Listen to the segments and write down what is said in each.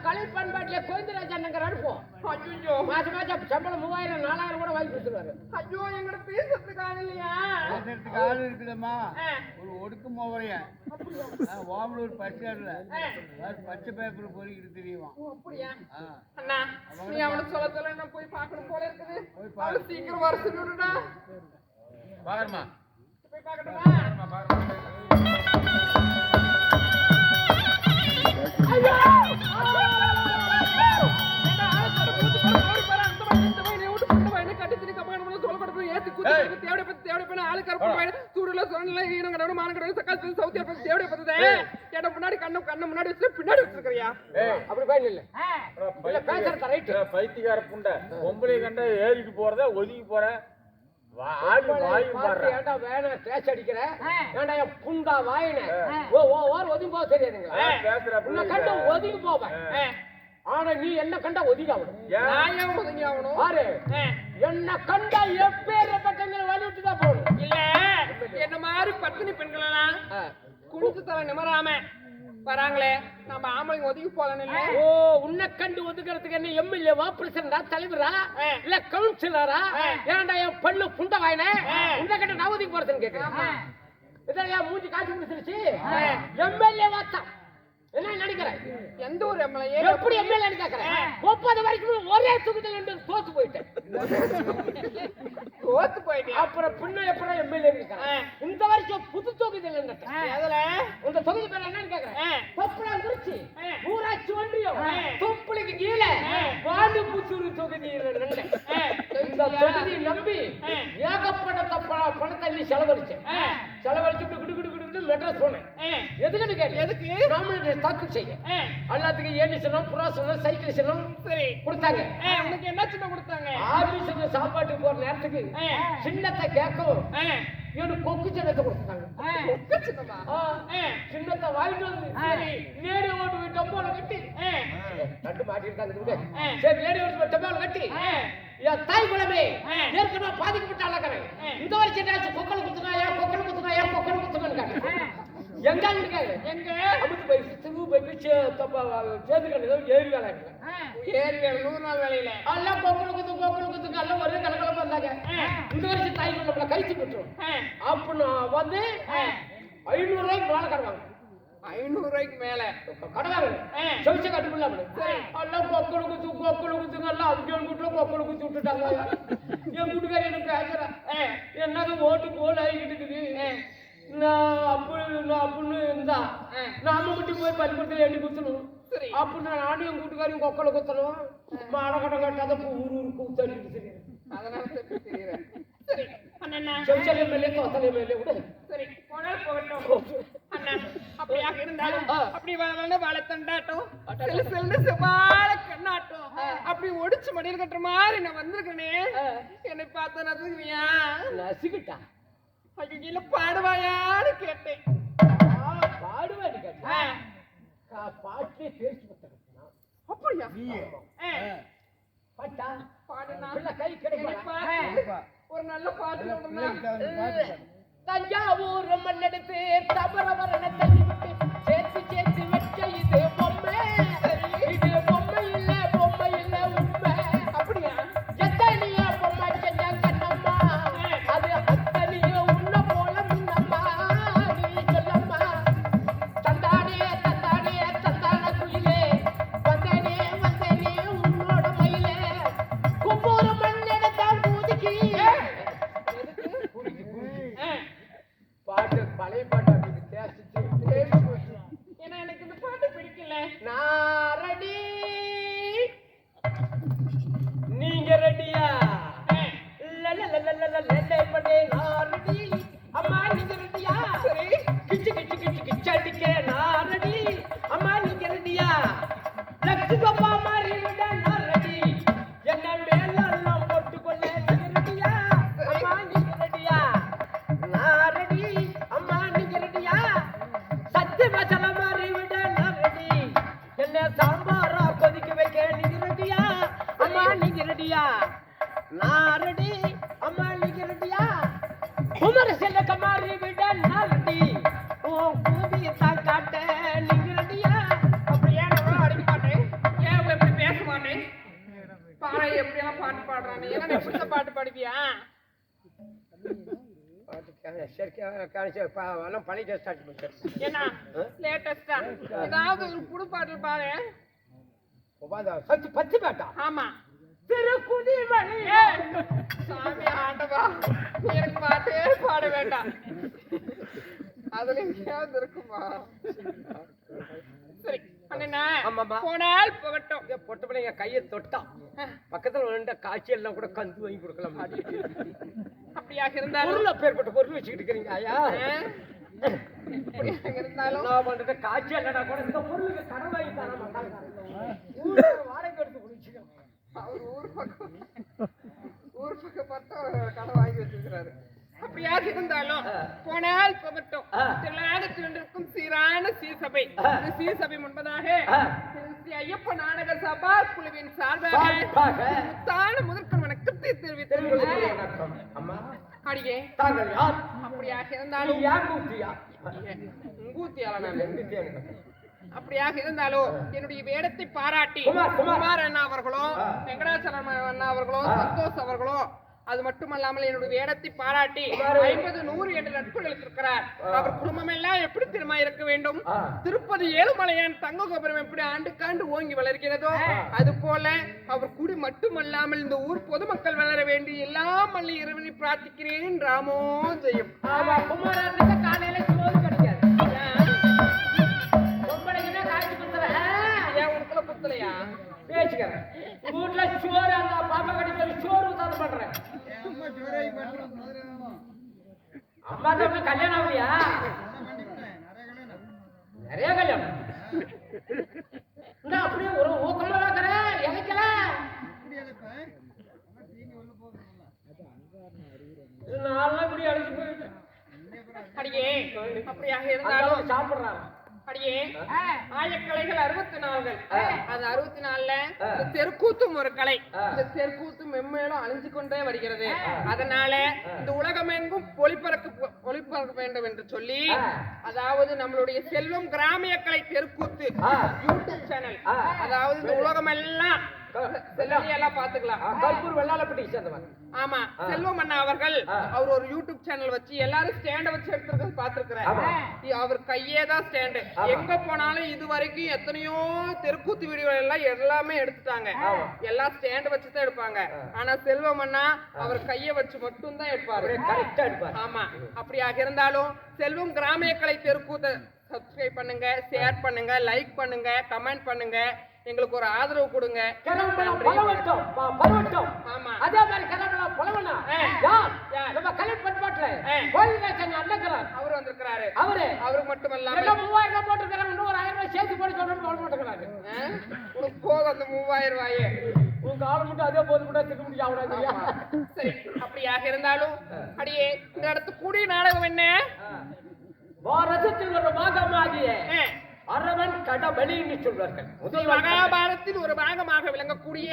கலை பண்பாட்டிலே கோவிந்தராஜன் அனுப்போம். மாசம் சம்பளம் 3000 4000 கூட வாங்கி கொடுத்துருவாரு. ஐயோ எங்கட பேசுறதுக்கு ஆள் இல்லையா? பேசுறதுக்கு ஆள் இருக்குல்லம்மா. ஒரு ஒடுக்கு மோவரையா ஓமலூர் பச்சைல பச்சை பேப்பர் பொறிக்கிட்டு தெரியுமா? அப்படியா அண்ணா? நீ அவனுக்கு சொல்ல சொல்ல நான் போய் பார்க்கணும் போல இருக்குது. அவளு சீக்கிரம் வர சொல்லுடா. பாருமா போய் பார்க்கணுமா? ஐயோ பைத்தியக்கார புண்டை பொம்பளை கண்ட ஏறிட்டு போறத ஒதுங்கி போற ஒதுங்கி போவேன். ஆனா நீ என்ன கண்டா ஒதுங்கி ஆகணும். என்ன கண்டா எப்பேற்பட்டவங்களை வலிவிட்டுதான் போகணும். இல்ல என்ன மாதிரி பத்தினி பெண்கள் எல்லாம் குளிச்சு தர நிமராம வராங்களே, நம்ம ஆம்பளைங்க ஒதுக்கி போலன்னு. ஓ, உன்னை கண்டு ஒதுக்கிறதுக்கு என்ன எம்எல்ஏவா, பிரசிடண்டா, தலைவரா, இல்ல கவுன்சிலரா? ஏன்டா என் பண்ணு புண்ட வாயினே உன்னை கண்டு நான் ஒதுக்கி போறதுன்னு கேட்கிறேன். இதான் மூஞ்சி காட்சி முடிச்சிருச்சு. எம்எல்ஏ வாத்தான் என்ன நினைக்கிறேன்? எந்த ஒரு எம்எல்ஏ எப்படி எம்எல்ஏ கேட்கிறேன்? 30 வரைக்கும் ஒரே தொகுதியில் என்று தோத்து போயிட்டேன். அப்புறம் பின்ன எப்படி எம்எல்ஏ இந்த வருஷம் புது தொகுதியில் இந்த தொகுதி பேர் என்னன்னு கேட்கிறேன்? தொப்பளாங்குறிச்சி ஊராட்சி ஒன்றியம் தொப்புளுக்கு கீழே வாண்டுபுத்தூர் தொகுதியில் இந்த தொகுதியை நம்பி ஏகப்பட்ட பணத்தை நீ செலவழிச்சேன். செலவழிச்சு மெட்ராஸ் போனேன். எதுக்குன்னு கேட்டு எதுக்கு நாம தாக்கல் செய்ய எல்லாத்துக்கும் ஏணி சின்னம், புறா சின்னம், சைக்கிள் சின்னம் சரி கொடுத்தாங்க. உனக்கு என்ன சின்னம் கொடுத்தாங்க? ஆபீஸுக்கு சாப்பாட்டுக்கு போற நேரத்துக்கு சின்னத்தை கேட்கவும் எனக்கு கொக்கு சின்னத்தை கொடுத்தாங்க. சின்னத்தை வாங்கிட்டு வந்து நேடி ஓட்டு போய் டப்பால கட்டி நட்டு மாட்டிருக்காங்க. சரி, நேடி ஓட்டு போய் டப்பால கட்டி என் தாய் குலமே ஏற்கனவே பாதிக்கப்பட்டாளக்கிறேன். இந்த வருஷம் கொக்கல் குத்துனா ஏன் கொக்கல் குத்துனா ஏன் கொக்கல் குத்துனான்னு எங்க எங்க அமுத்து போய் திருவு போய் சேர்ந்து கண்டு ஏறி வேலை ஏறி வேலை 100 நாள் வேலையில எல்லாம் கொக்கலுக்கு எல்லாம் ஒரே கலகலமா இருந்தாங்க. இந்த வருஷம் தாய் நம்மள கழிச்சு விட்டுரும். அப்ப நான் வந்து 500 ரூபாய்க்கு மேல கடவாங்க. 500 ரூபாய்க்கு மேல கடவாங்க. சொலிச்ச கட்டுக்குள்ள எல்லாம் கொக்கலுக்கு எல்லாம் அபிஜன் கூட்டுல கொக்கலுக்கு விட்டுட்டாங்க. என் கூட்டுக்காரி எனக்கு பேசுறேன், என்னது ஓட்டு போல் ஆகிக்கிட்டு இருக்குது. அப்படின்னு இருந்தா நாம மட்டும் போய் பள்ளிக்கூடத்துல எண்ணி குத்தணும். அப்படின்னு நானும் என் கூட்டுக்காரையும் கொக்கலை குத்தணும். மாடக்கட்டம் கட்டாத ஊரு கூத்தாடிட்டு தெரியும். அதனால தெரியுறேன். அப்படியாக இருந்தாலும் அப்படி வளர்த்தண்டாட்டம் செவ்வாழ கண்ணாட்டம் அப்படி ஒடிச்சு மடியில் கட்டுற மாதிரி நான் வந்திருக்கேனே. என்னை பார்த்த நசுக்குவியா? நசுக்கிட்டா ஐயோ பாடுவாயான்னு கேட்டேன். பாடுவான்னு கேட்டேன். பாட்டிலே பேசி அப்படியா? பாட்டா பாடுனா கை கிடைக்கும். ஒரு நல்ல பாட்டு தஞ்சாவூர் மண்ணெடுத்து தபரவரண தள்ளி விட்டு சேர்த்து சேர்த்து வச்ச இது பொம்மை. இது பொம்மை இல்ல பொம்மை இல்ல உண்மை. அப்படியா? எத்தனையோ பொம்மை செஞ்சா கண்ணம்மா, அது அத்தனையோ உன்ன போல முன்னம்மா. நீ சொல்லம்மா தந்தானே தந்தானே தந்தான குயிலே வந்தனே வந்தனே உன்னோட மயிலே கும்பூர் மண்ணெடுத்தான் பூதிக்கு. பாட்டு பழைய பாட்டு அப்படி கேசிச்சு. ஏன்னா எனக்கு இந்த பாட்டு பிடிக்கல. நான் ரெடி, நீங்க ரெடியா? பண்ணே நான் ரெடி. அம்மா நீங்க ரெடியா? சரி. கிச்சு கிச்சு கிச்சு கிச்சு அடிக்க நான் ரெடி. அம்மா நீங்க ரெடியா? லட்சு பாப்பா மாதிரி விட நான் ரெடி. என்ன மேலாம் போட்டுக்கொள்ள நீங்க ரெடியா? அம்மா நீங்க ரெடியா? நான் ரெடி. அம்மா நீங்க ரெடியா? சத்து மசாலா மாதிரி விட நான் ரெடி. என்ன சாம்பாரா கொதிக்க வைக்க நீங்க ரெடியா? அம்மா நீங்க ரெடியா? நான் ரெடி. அம்மா நீங்க ரெடியா? குமர செல்ல மாதிரி விட நான் ரெடி. கூதியை தான் காட்ட நீங்க ரெடியா? அப்படியே நான் அடிக்க மாட்டேன். பாடுறான் நீ என்ன பிடிச்ச பாட்டு பாடுவியா சரி எல்லாம் பழைய ஸ்டார்ட் பண்ணிட்டேன் என்ன லேட்டஸ்டா ஏதாவது ஒரு புது பாட்டு பாரு பத்து பத்து பேட்டா ஆமா திருக்குதிமணி சாமி ஆண்டவா எனக்கு பாட்டே பாட வேண்டாம் அதுல எங்கேயாவது இருக்குமா சரி அண்ணா ஆமாம்மா. போனால் போகட்டும் பொட்ட பிள்ளைங்க கையை தொட்டான் பக்கத்துல ரெண்ட காய்ச்சி எல்லாம் கூட கந்து வாங்கி கொடுக்கலாம் அப்படியாக இருந்தாலும் பொருள் அப்பேற்பட்ட பொருள் வச்சுக்கிட்டு இருக்கிறீங்க ஐயா அப்படியாக இருந்தாலும் நான் பண்றது காய்ச்சி இல்லடா கூட இந்த பொருளுக்கு கடன் வாங்கி தராம வாடகை எடுத்து குடிச்சுக்கணும் அவர் ஊர் பக்கம் பார்த்தா கடை வாங்கி வச்சிருக்கிறாரு அப்படியாக இருந்தாலும் போனால் போகட்டும் தில்லாகத்தில் இருக்கும் சீரான சீசபை இந்த சீசபை முன்பதாக ஸ்ரீ ஐயப்ப நாடக சபா குழுவின் சார்பாக முத்தான முதற்கண் வணக்கத்தை தெரிவித்து அம்மா அடியே தாங்கள் யார் அப்படியாக இருந்தாலும் யார் கூட்டியா ஊத்தியால நான் எனக்கு அப்படியாக இருந்தாலும் என்னுடைய வேடத்தை பாராட்டி குமார் அண்ணா அவர்களும் வெங்கடாச்சலம் அண்ணா அவர்களும் சந்தோஷ் அவர்களும் அது மட்டுமல்லாமல் என்னுடைய வேடத்தை பாராட்டி 50 100 என்று நட்புகள் இருக்கிறார் அவர் குடும்பம் எல்லாம் எப்படி திரும்ப இருக்க வேண்டும் திருப்பதி ஏழுமலையான் தங்க கோபுரம் எப்படி ஆண்டுக்காண்டு ஓங்கி வளர்கிறதோ அது போல அவர் குடி மட்டுமல்லாமல் இந்த ஊர் பொதுமக்கள் வளர வேண்டி எல்லாம் மல்லி இறைவனை பிரார்த்திக்கிறேன் ராமோ ஜெயம் குமாரனுக்கு காலையில சோறு கிடைக்காது உனக்குள்ள புத்தலையா பேச்சுக்கிறேன் வீட்டுல சோறு அந்த பாப்பா கடிக்கிற சோறு தான் பண்றேன் அம்மா தம்பி கல்யாணம் ஆகலையா நிறைய கல்யாணம் இந்த அப்படியே ஒரு ஊக்கமா வைக்கிறேன் இலைக்கல நாலாம் இப்படி அழைச்சு போயிட்டு அடியே அப்படியாக இருந்தாலும் சாப்பிடுறாங்க அடியே ஆயக்கலைகள் 64 அது 64ல இந்த தெருக்கூத்தும் ஒரு கலை இந்த தெருக்கூத்தும் மென்மேலும் அழிஞ்சு கொண்டே வருகிறது அதனால இந்த உலகமெங்கும் ஒளிபரப்ப வேண்டும் என்று சொல்லி அதாவது நம்மளுடைய செல்வம் கிராமிய கலை தெருக்கூத்து யூடியூப் சேனல் அதாவது இந்த உலகம் எல்லாம் எல்லாம் பாத்துக்கலாம் கல்பூர் வெள்ளாளப்பட்டி சேர்ந்தவங்க ஆமா செல்வம் அண்ணா அவர்கள் அவர் ஒரு யூடியூப் சேனல் வச்சு எல்லாரும் ஸ்டாண்ட வச்சு எடுத்துருக்கிறது பாத்துருக்கிறேன் அவர் கையே தான் ஸ்டாண்டு எங்க போனாலும் இது வரைக்கும் எத்தனையோ தெருக்கூத்து வீடியோ எல்லாம் எல்லாமே எடுத்துட்டாங்க எல்லாம் ஸ்டாண்ட் வச்சுதான் எடுப்பாங்க ஆனா செல்வம் அண்ணா அவர் கைய வச்சு மட்டும் தான் எடுப்பாரு ஆமா அப்படியாக இருந்தாலும் செல்வம் கிராமிய கலை தெருக்கூத்தை சப்ஸ்கிரைப் பண்ணுங்க ஷேர் பண்ணுங்க லைக் பண்ணுங்க கமெண்ட் பண்ணுங்க எங்களுக்கு ஒரு ஆதரவு கொடுங்க ஆமா அதே மாதிரி கலம்பலாம் புலவனா நம்ம கலை பண்பாட்டுல அவரு வந்திருக்கிறாரு அவருக்கு மட்டுமல்லாம 3000 போட்டுருக்காங்க இன்னும் ஒரு 1000 ரூபாய் சேர்த்து போட்டு சொல்றேன்னு போட மாட்டேங்கிறாங்க உனக்கு போதும் அந்த 3000 ரூபாயே உங்க ஆளு மட்டும் அதே போது கூட திக்க முடியாது சரி அப்படியாக இருந்தாலும் அடியே இந்த இடத்து கூடிய நாடகம் என்ன ரசத்தில் ஒரு பாகமாகிய அரவன் கடபலி என்று சொல்வார்கள் மகாபாரத்தில் ஒரு பாகமாக விளங்கக்கூடிய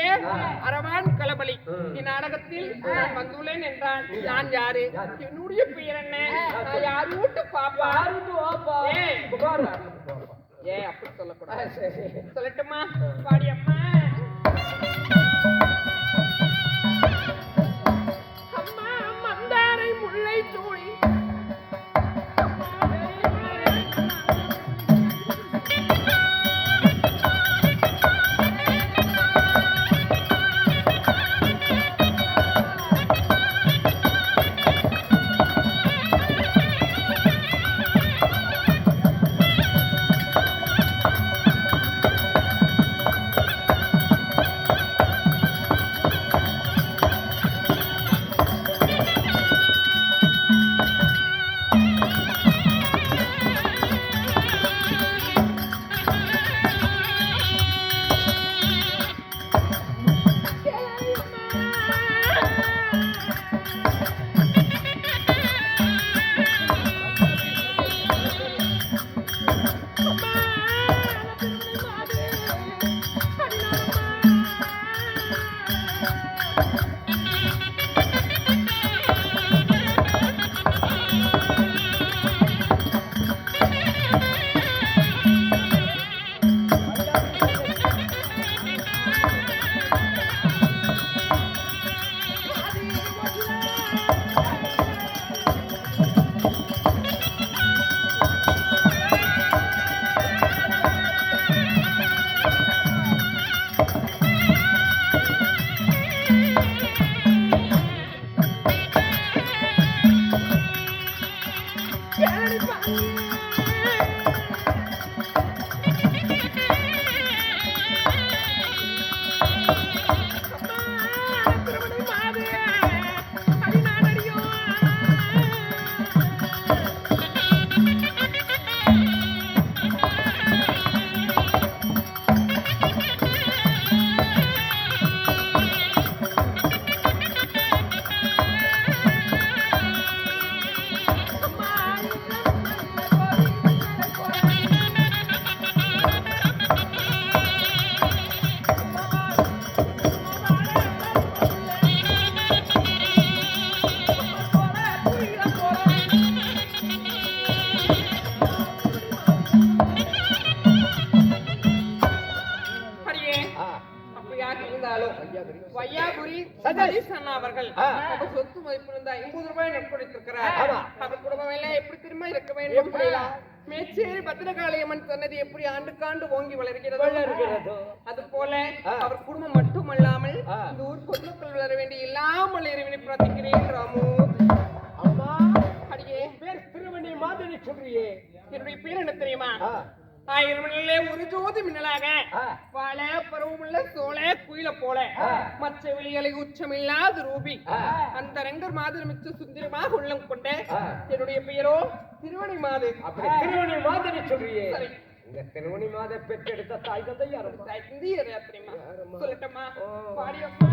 அரவான் களபலி இந்நாடகத்தில் நான் வந்துள்ளேன் என்றான் நான் யாரு என்னுடைய பெயர் என்ன நான் யாரு வீட்டு பாப்பா ஏ அப்படி சொல்லக்கூடாது சொல்லட்டுமா பாடி அம்மா அம்மா மந்தாரை முல்லை சூழி எப்படியாக இருந்தாலும் வையாபுரி சதீஷ் அவர்கள் அவர் சொத்து மதிப்பு இருந்த 50 ரூபாய் நட்படுத்திருக்கிறார். அவர் குடும்பம் எல்லாம் எப்படி திரும்ப இருக்க வேண்டும்? மேச்சேரி பத்திரகாளியம்மன் சன்னதி எப்படி ஆண்டுக்காண்டு ஓங்கி வளர்கிறது அது போல அவர் குடும்பம் மட்டுமல்லாமல் இந்த ஊர் பொதுமக்கள் வளர வேண்டிய இல்லாமல் இறைவனை பிரார்த்திக்கிறேன். ராமு அம்மா அடியே பேர் திருவண்ணி மாதிரி சொல்றியே, என்னுடைய பேர் என்ன தெரியுமா? 1000 மின்னலே ஒரு ஜோதி மின்னலாக வாழ பருவமுள்ள சோழ குயில போல மற்ற வெளிகளை உச்சமில்லாத ரூபி அந்த ரங்கர் மாதிரி மிச்ச சுந்தரமாக உள்ளம் கொண்ட என்னுடைய பெயரோ திருவணி மாது. அப்படி திருவண்ணி மாதிரி சொல்றியே, இந்த திருவண்ணி மாத பெற்றெடுத்த தாய் தந்தை யாரும்? தாய் தந்தை யார் தெரியுமா? சொல்லட்டமா? பாடியம்மா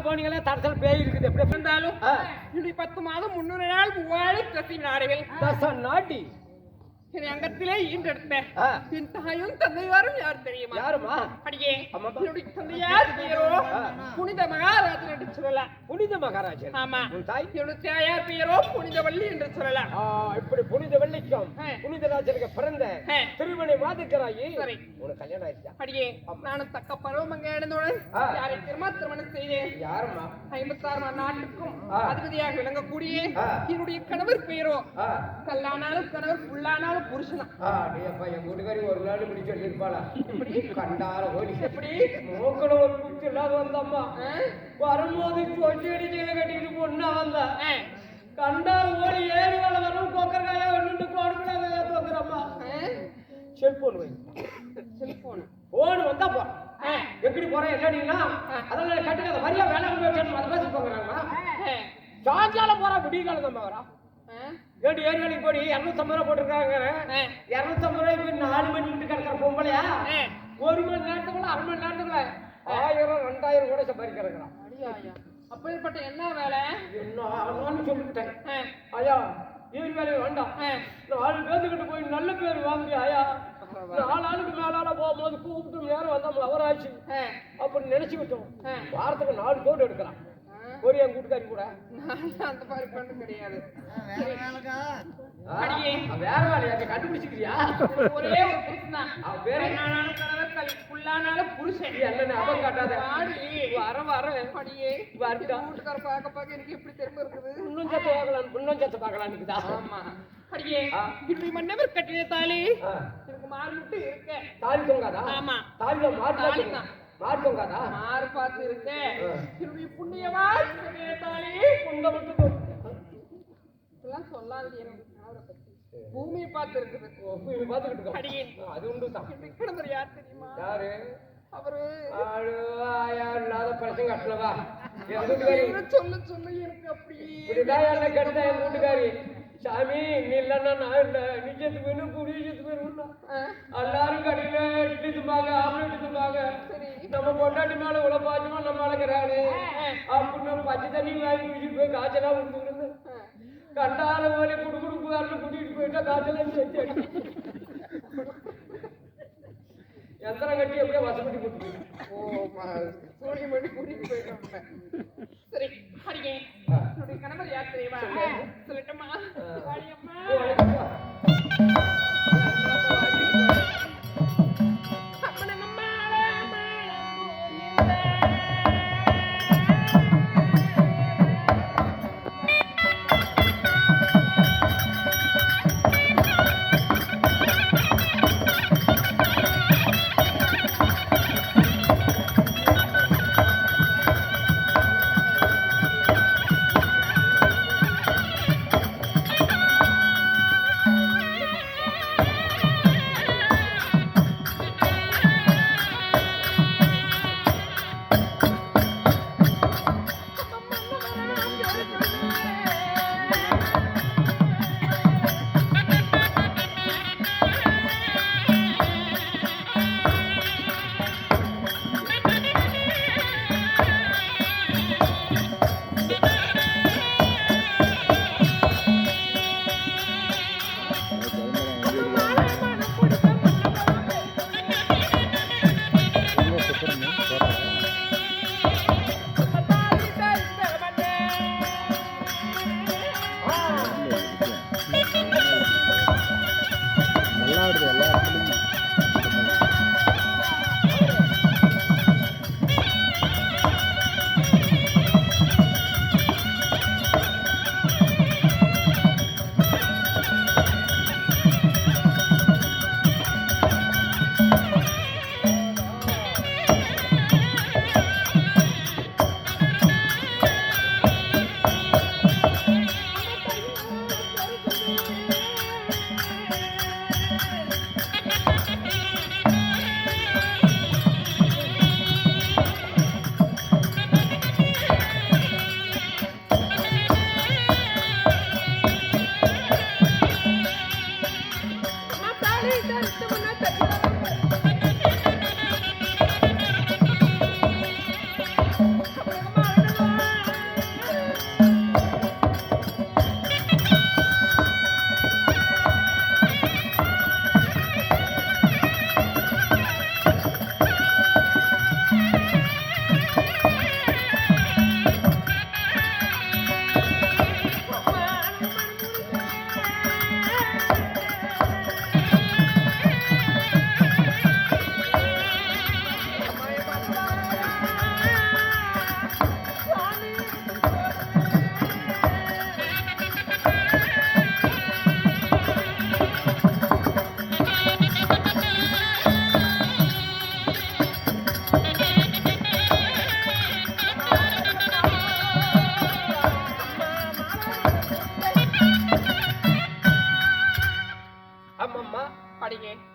போனீங்களா தரசல் பேய் இருக்குது. எப்படி இருந்தாலும் இப்படி 10 மாதம் 300 நாள் வாழை கசி நாடுகள் தச நாட்டி என் அங்கத்திலே ஈன்றெடுத்தேன். என் தாயும் தந்தையாரும் யார் தெரியுமா? யாருமா? அடியே என்னுடைய தந்தையார் பேரோ புனித மகாராஜன் என்று சொல்லலாம். புனித மகாராஜன்? ஆமா. உன் தாய்? என்னுடைய தாயார் பேரோ புனிதவள்ளி என்று சொல்லலாம். இப்படி புனிதவள்ளிக்கும் புனிதராஜனுக்கு பிறந்த திருவண்ணி மாதுக்கராயி உனக்கு கல்யாணம் ஆயிடுச்சா? அடியே நானும் தக்க பருவமங்க அடைந்தவுடன் யாரை திருமணம் செய்தேன். யாருமா? 56 நாட்டுக்கும் அதிபதியாக விளங்கக்கூடிய என்னுடைய கணவர் பேரோ கல்லானாலும் கணவர் புல்லானாலும் புருஷனா. என் வீட்டுக்காரி ஒரு நாள் இப்படி சொல்லி இருப்பாளா? கண்டார ஓடி எப்படி மூக்கட ஒரு குச்சி இல்லாத வந்தம்மா வரும்போது கொஞ்சம் அடிச்சு கட்டிட்டு பொண்ணா வந்தா கண்டார ஓடி ஏறி வேலை வரும் கொக்கரக்காயா ஒன்று கோடுக்கூடாத தோக்குறம்மா. செல்போன் வை. செல்போன் போன் வந்தா போ. எப்படி போறேன் என்னடீங்களா? அதெல்லாம் கட்டுக்காத வரியா வேலை அதை பேசி போகிறாங்கம்மா. சாயங்காலம் போறா விடிய காலம் தான் வரா. ஏடி ஏறி வேலைக்கு போடி 250 ரூபா போட்டிருக்காங்க. 250 ரூபாய்க்கு 4 மணி விட்டு கிடக்கிற பொம்பளை 1 மணி நேரத்துக்குள்ள 1/2 மணி நேரத்துக்குள்ள 1000 2000 கூட சம்பாதிக்கிறான். அடியாயா அப்பேற்பட்ட என்ன வேலை? நான் சொல்லிவிட்டேன் ஐயா, ஏன் வேலையை வேண்டாம், 4 பேர்த்துக்கிட்ட போய் நல்ல பேர் வாங்குறீ ஐயா. 4 ஆளுக்கு மேலால போகும்போது கூப்பிட்டு நேரம் வந்தா அவராச்சு அப்படின்னு நினைச்சுக்கிட்டோம். வாரத்துக்கு 4 கோட் எடுக்கிறான். ஒரு என் கூட்டுக்காரி கூட அந்த மாதிரி பண்ணு கிடையாது. வேற வேலையா கண்டுபிடிச்சிக்கிறியா? ஒரே ஒரு புருஷன் தான். வேற புல்லானாலும் புருஷன் என்ன அவன் காட்டாத. வர வர படியே வீட்டுக்கார பார்க்க பார்க்க எனக்கு எப்படி தெரியும் இருக்குது. இன்னும் சத்து பார்க்கலாம் இருக்குதா? ஆமா படியே இப்படி மன்னவர் கட்டின தாலி எனக்கு மாறிட்டு இருக்க. தாலி தொங்காதா? ஆமா தாலில மாறு தொங்காதா? மாறு பார்த்து இருக்க. என்னுடைய புண்ணியமா தாலி உங்க மட்டும் இதெல்லாம் சொல்லாது எனக்கு பூமியை பார்த்து இருக்குது. பூமி பார்த்துக்கிட்டு இருக்கோம். அது உண்டு தான். கிடந்தர் யார் தெரியுமா? யாரு அவரு? இல்லாத பிரச்சனை கட்டலவா சொல்ல சொல்ல எனக்கு அப்படி இப்படிதான் என்ன கெட்ட என் வீட்டுக்காரி. சாமி நீ இல்லன்னா நான் இல்ல, நிச்சயத்து போயிடும் குடிச்சத்து போயிடும். எல்லாரும் கடையில இட்லி தும்பாங்க, ஆம்லெட் தும்பாங்க. நம்ம பொண்டாட்டி மேல இவ்வளவு பாச்சமா நம்ம அழகிறாரு அப்படின்னு பச்சை தண்ணி வாங்கி குடிச்சிட்டு போய் காய்ச்சலா கொடுத்துக்கிட்டு கண்டால போல குடுக்குடுப்புகாரில் கூட்டிட்டு போயிட்டா காய்ச்சலாம் சேர்த்து எந்திரம் கட்டி எப்படியே வசப்பட்டு கொடுத்துருக்கேன். சூரிய மணி கூட்டிட்டு போயிட்டோம். சரி அடியே கணவர் யார் தெரியுமா? சொல்லட்டுமா?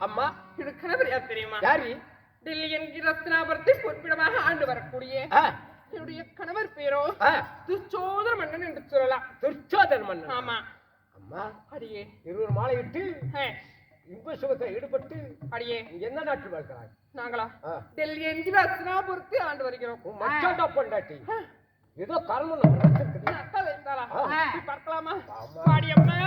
அம்மா இது கணவர் யார் தெரியுமா? யாரு? டெல்லி என்கிற ரத்னாபுரத்தை பொற்பிடமாக ஆண்டு வரக்கூடிய என்னுடைய கணவர் பேரோ துச்சோதர மன்னன் என்று சொல்லலாம். துச்சோதர மன்னன்? ஆமா. அம்மா அடியே 20 மாலை இட்டு இன்ப சுகத்தை ஈடுபட்டு அடியே நீ என்ன நாட்டில் வாழ்கிறாய்? நாங்களா ஆ. டெல்லி என்கிற அஸ்னாபுரத்து ஆண்டு வருகிறோம். உன் மச்சாண்டா பொண்டாட்டி ஏதோ கர்மம் நம்ம நினைச்சிருக்குது. அக்கா வைத்தாளா? ஆ. பார்க்கலாமா? ஆமா. பாடியம்மா